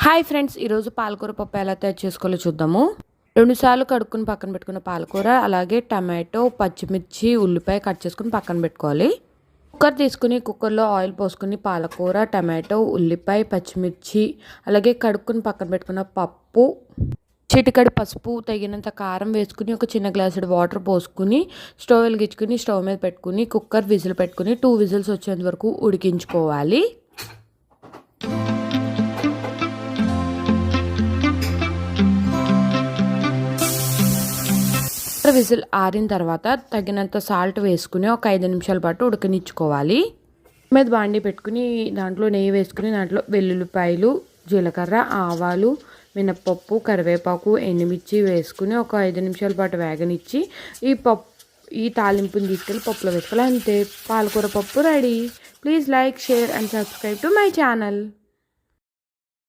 Hi friends, ఈరోజు పాలకూర పప్పు ఎలా తయారు చేసుకోవాలో చూద్దాము. 2 సార్లు కడుక్కుని పక్కన పెట్టుకున్న పాలకూర, అలాగే టమాటో, పచ్చిమిర్చి, ఉల్లిపాయ కట్ చేసుకుని పక్కన పెట్టుకోవాలి. కుక్కర్ తీసుకుని కుక్కర్లో ఆయిల్ పోసుకుని పాలకూర, టమాటో, ఉల్లిపాయ, పచ్చిమిర్చి, అలాగే కడుక్కుని పక్కన పెట్టుకున్న పప్పు, చిటికెడు పసుపు, తగినంత కారం వేసుకుని ఒక చిన్న గ్లాసుడు వాటర్ పోసుకుని స్టవ్ వెలిగించుకుని స్టవ్ మీద పెట్టుకుని కుక్కర్ విజిల్ పెట్టుకుని 2 విజిల్స్ వచ్చేంత వరకు ఉడికించుకోవాలి. విజిల్ ఆరిన తర్వాత తగినంత సాల్ట్ వేసుకుని ఒక 5 నిమిషాల పాటు ఉడకనిచ్చుకోవాలి. మీద బాండి పెట్టుకుని దాంట్లో నెయ్యి వేసుకుని దాంట్లో వెల్లుల్లిపాయలు, జీలకర్ర, ఆవాలు, మినప్పప్పు, కరివేపాకు, ఎండుమిర్చి వేసుకుని ఒక 5 నిమిషాల పాటు వేగనిచ్చి ఈ తాలింపుని తీసుకెళ్ళి పప్పులో వేసుకోవాలి. అంతే, పాలకూర పప్పు ready. Please like, share and subscribe to my channel.